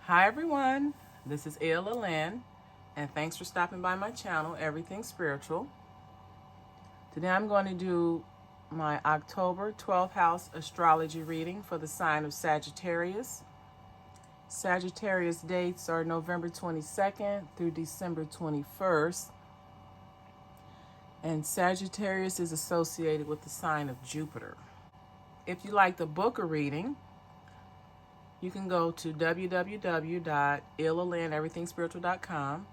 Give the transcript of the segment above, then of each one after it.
Hi everyone, this is Ella Lynn, and thanks for stopping by my channel, Everything Spiritual. Today I'm going to do my October 12th house astrology reading for the sign of Sagittarius. Sagittarius dates are November 22nd through December 21st, and Sagittarius is associated with the sign of Jupiter. If you like the book of reading, you can go to www.illalandeverythingspiritual.com.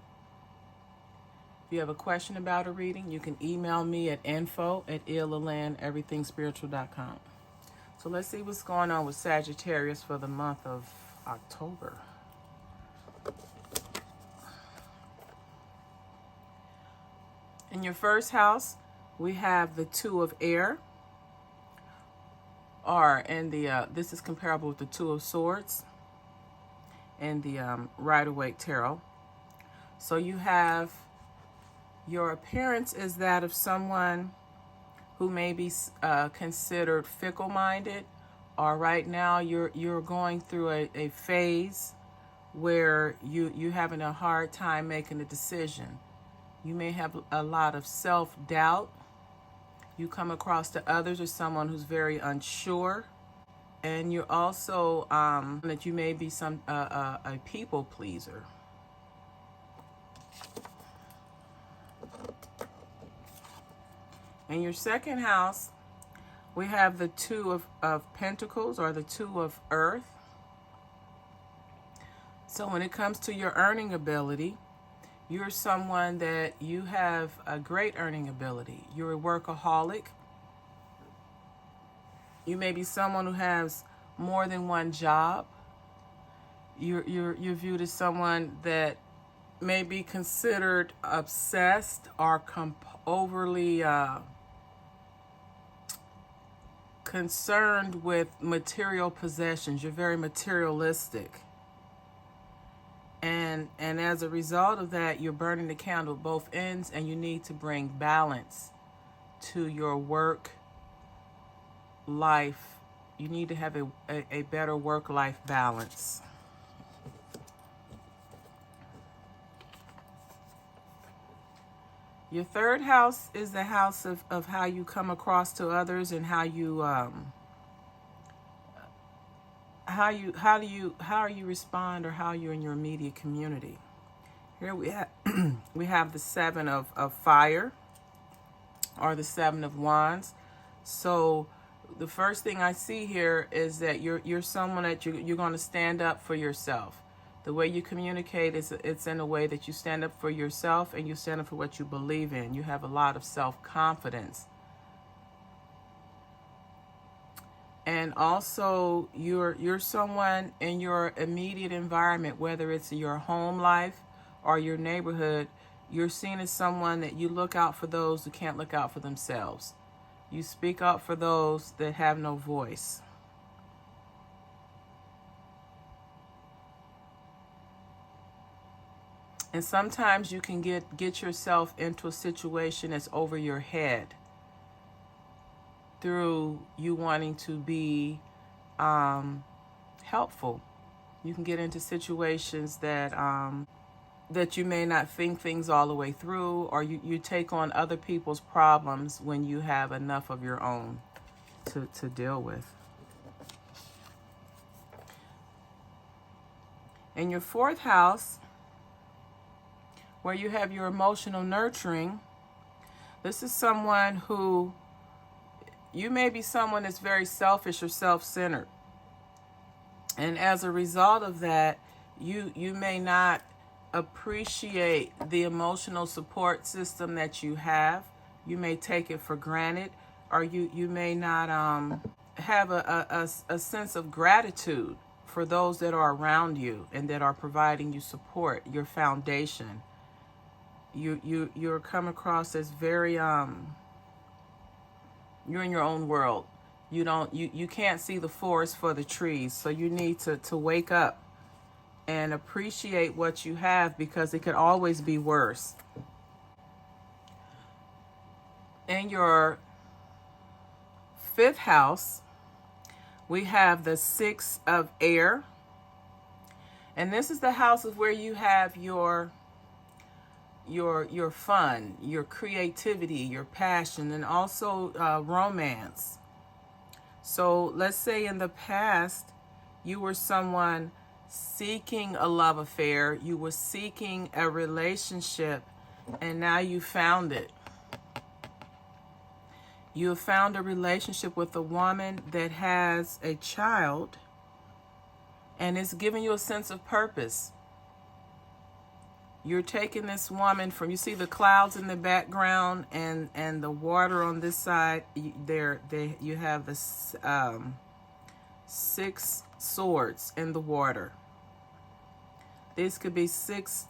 If you have a question about a reading, you can email me at info@illalandeverythingspiritual.com. So let's see what's going on with Sagittarius for the month of October. In your first house, we have the Two of Air, this is comparable with the Two of Swords and the Rider-Waite Tarot. So you have your appearance is that of someone who may be considered fickle-minded, or right now you're going through a phase where you're having a hard time making a decision. You may have a lot of self-doubt. You come across to others as someone who's very unsure, and you're also that you may be a people pleaser. In your second house, we have the Two of Pentacles, or the Two of Earth. So when it comes to your earning ability, you're someone that you have a great earning ability. You're a workaholic. You may be someone who has more than one job. You're viewed as someone that may be considered obsessed or overly concerned with material possessions. You're very materialistic. And as a result of that, you're burning the candle at both ends, and you need to bring balance to your work life. You need to have a better work-life balance. Your third house is the house of how you come across to others and how you how you respond, or how you're in your immediate community. Here we have we have the Seven of Fire, or the Seven of Wands. So the first thing I see here is that you're someone that you're going to stand up for yourself. The way you communicate it's in a way that you stand up for yourself, and you stand up for what you believe in. You have a lot of self-confidence. And also, you're someone in your immediate environment, whether it's your home life or your neighborhood, you're seen as someone that you look out for those who can't look out for themselves. You speak out for those that have no voice. And sometimes you can get yourself into a situation that's over your head, through you wanting to be helpful. You can get into situations that you may not think things all the way through, or you take on other people's problems when you have enough of your own to deal with. In your fourth house, where you have your emotional nurturing, this is someone who, you may be someone that's very selfish or self-centered. And as a result of that, you may not appreciate the emotional support system that you have. You may take it for granted, or you may not have a sense of gratitude for those that are around you and that are providing you support, your foundation. You're come across as very you're in your own world. You can't see the forest for the trees. So you need to wake up and appreciate what you have, because it could always be worse. In your fifth house, we have the Six of Air. And this is the house of where you have your fun, your creativity, your passion, and also romance. So let's say in the past, you were someone seeking a love affair, you were seeking a relationship, and now you found it. You have found a relationship with a woman that has a child, and it's giving you a sense of purpose. You're taking this woman from, you see the clouds in the background and the water on this side. You have the 6 swords in the water. These could be 6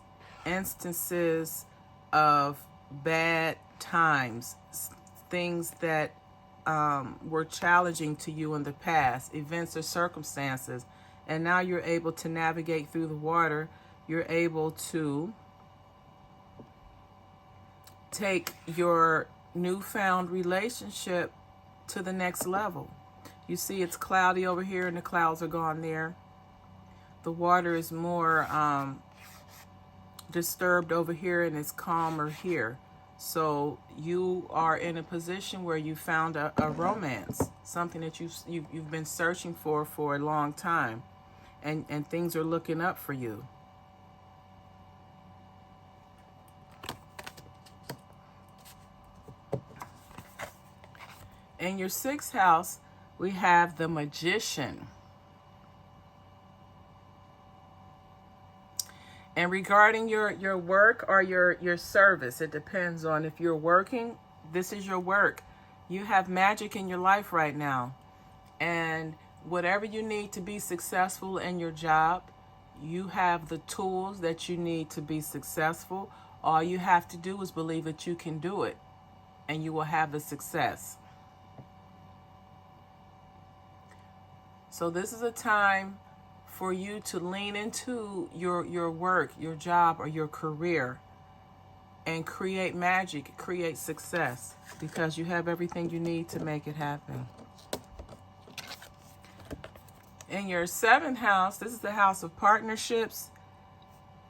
instances of bad times, things that were challenging to you in the past, events or circumstances, and now you're able to navigate through the water. You're able to take your newfound relationship to the next level. You see it's cloudy over here and the clouds are gone there. The water is more disturbed over here and it's calmer here. So you are in a position where you found a romance, something that you've been searching for a long time, and things are looking up for you. In your 6th house, we have the Magician. And regarding your work or your service, it depends on if you're working, this is your work. You have magic in your life right now. And whatever you need to be successful in your job, you have the tools that you need to be successful. All you have to do is believe that you can do it, and you will have the success. So this is a time for you to lean into your work, your job, or your career and create magic, create success, because you have everything you need to make it happen. In your 7th house, this is the house of partnerships.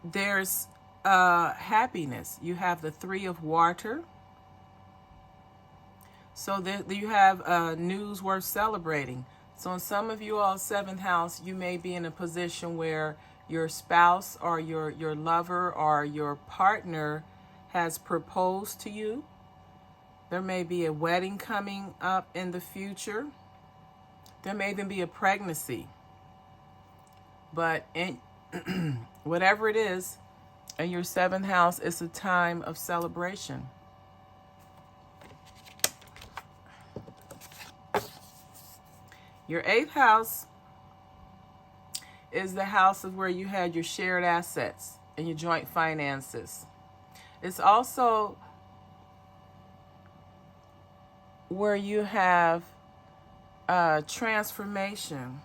There's happiness. You have the 3 of water. So you have news worth celebrating. So in some of you all 7th house, you may be in a position where your spouse or your lover or your partner has proposed to you. There may be a wedding coming up in the future. There may even be a pregnancy. But in whatever it is, in your 7th house, it's a time of celebration. Your 8th house is the house of where you had your shared assets and your joint finances. It's also where you have transformation.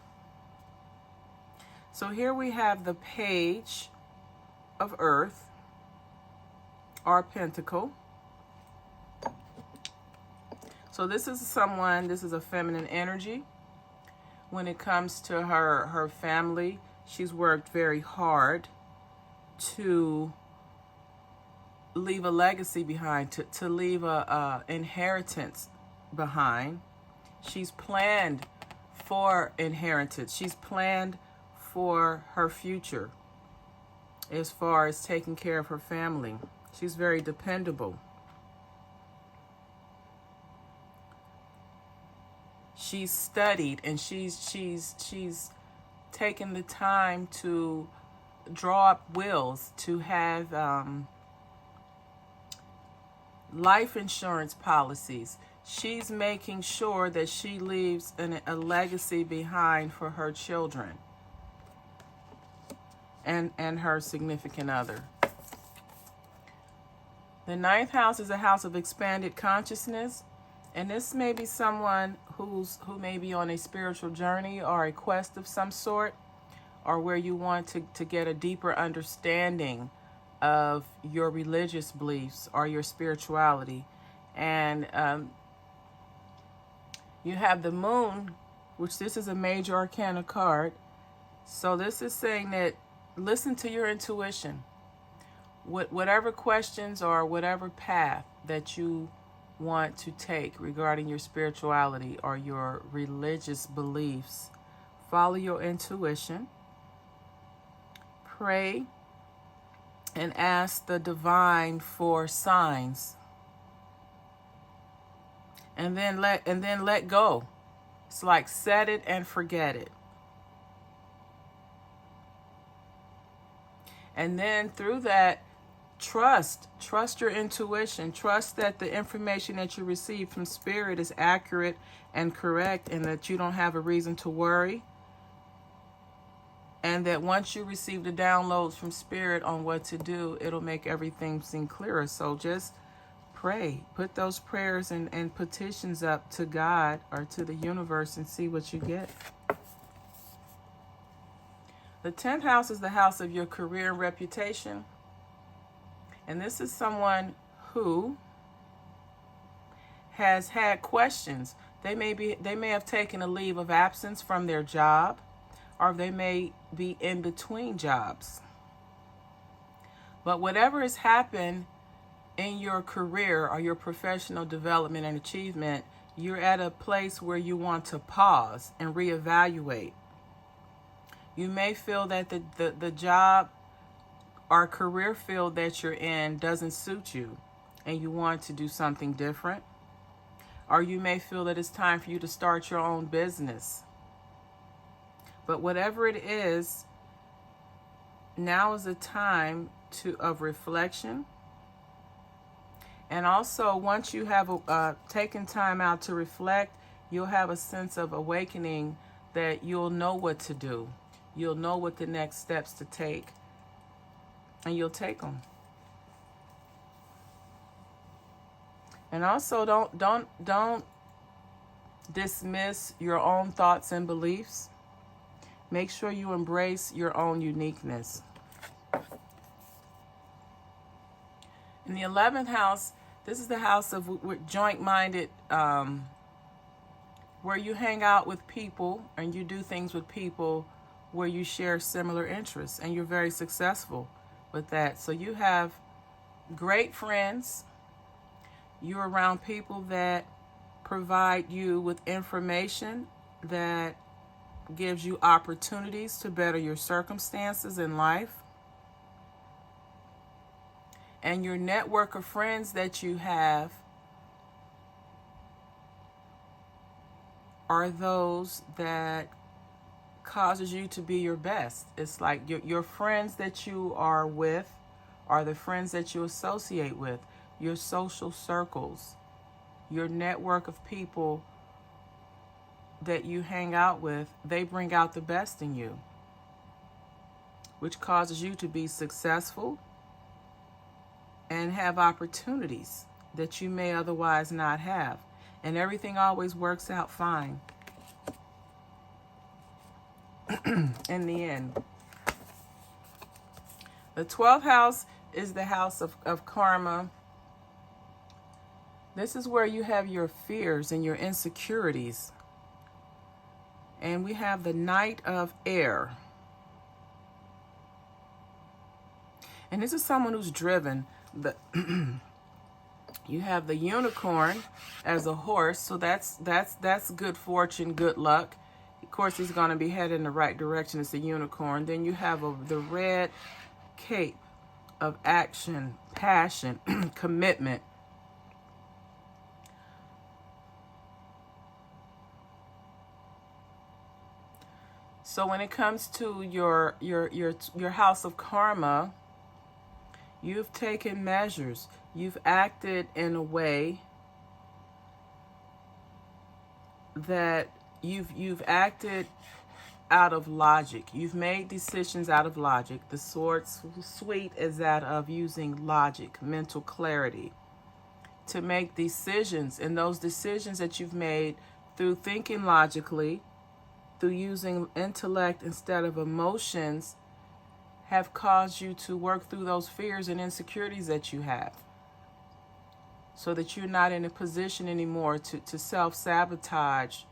So here we have the Page of Earth, or Pentacle. So this is a feminine energy. When it comes to her family, she's worked very hard to leave a legacy behind, to leave a inheritance behind. She's planned for inheritance. She's planned for her future as far as taking care of her family. She's very dependable. She's studied and she's taken the time to draw up wills, to have life insurance policies. She's making sure that she leaves a legacy behind for her children and her significant other. The 9th house is a house of expanded consciousness. And this may be someone who may be on a spiritual journey or a quest of some sort, or where you want to get a deeper understanding of your religious beliefs or your spirituality. And you have the Moon, which this is a major arcana card. So this is saying that listen to your intuition. Whatever questions or whatever path that you want to take regarding your spirituality or your religious beliefs, follow your intuition, pray, and ask the divine for signs. And then let go. It's like set it and forget it. And then through that, trust your intuition. Trust that the information that you receive from Spirit is accurate and correct, and that you don't have a reason to worry. And that once you receive the downloads from Spirit on what to do, it'll make everything seem clearer. So just pray. Put those prayers and petitions up to God or to the universe and see what you get. The 10th house is the house of your career and reputation. And this is someone who has had questions. They may have taken a leave of absence from their job, or they may be in between jobs. But whatever has happened in your career or your professional development and achievement, you're at a place where you want to pause and reevaluate. You may feel that the job or career field that you're in doesn't suit you and you want to do something different. Or you may feel that it's time for you to start your own business. But whatever it is, now is a time of reflection. And also, once you have taken time out to reflect, you'll have a sense of awakening that you'll know what to do. You'll know what the next steps to take, and you'll take them. And also, don't dismiss your own thoughts and beliefs. Make sure you embrace your own uniqueness. In the 11th house, this is the house of joint-minded, where you hang out with people and you do things with people where you share similar interests, and you're very successful with that. So you have great friends. You're around people that provide you with information that gives you opportunities to better your circumstances in life. And your network of friends that you have are those that causes you to be your best. It's like your friends that you are with are the friends that you associate with. Your social circles, your network of people that you hang out with, they bring out the best in you, which causes you to be successful and have opportunities that you may otherwise not have. And everything always works out fine in the end. The 12th house is the house of karma. This is where you have your fears and your insecurities. And we have the Knight of Air. And this is someone who's driven. You have the Unicorn as a horse, so that's good fortune, good luck. Of course, he's going to be headed in the right direction. It's the Unicorn. Then you have the Red Cape of action, passion, commitment. So when it comes to your house of karma, you've taken measures. You've acted in a way that you've acted out of logic. You've made decisions out of logic. The sword suite is that of using logic, mental clarity, to make decisions. And those decisions that you've made through thinking logically, through using intellect instead of emotions, have caused you to work through those fears and insecurities that you have, so that you're not in a position anymore to self-sabotage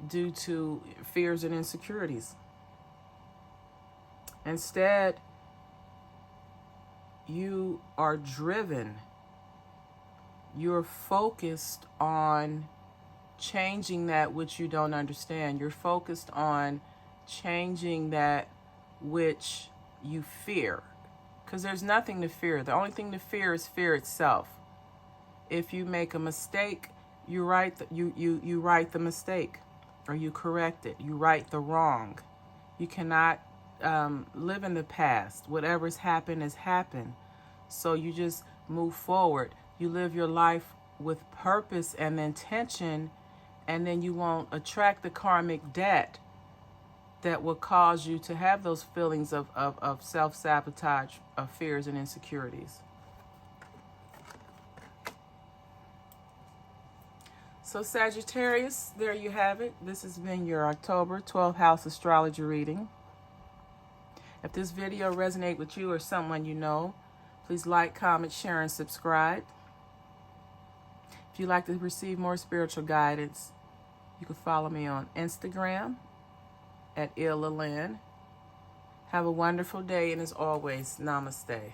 due to fears and insecurities. Instead, you are driven. You're focused on changing that which you don't understand. You're focused on changing that which you fear. Because there's nothing to fear. The only thing to fear is fear itself. If you make a mistake, you right the mistake, or you correct it. You right the wrong. You cannot live in the past. Whatever's happened has happened. So you just move forward. You live your life with purpose and intention, and then you won't attract the karmic debt that will cause you to have those feelings of self-sabotage, of fears and insecurities. So Sagittarius, there you have it. This has been your October 12th house astrology reading. If this video resonates with you or someone you know, please like, comment, share, and subscribe. If you'd like to receive more spiritual guidance, you can follow me on Instagram at @IllaLynn. Have a wonderful day, and as always, namaste.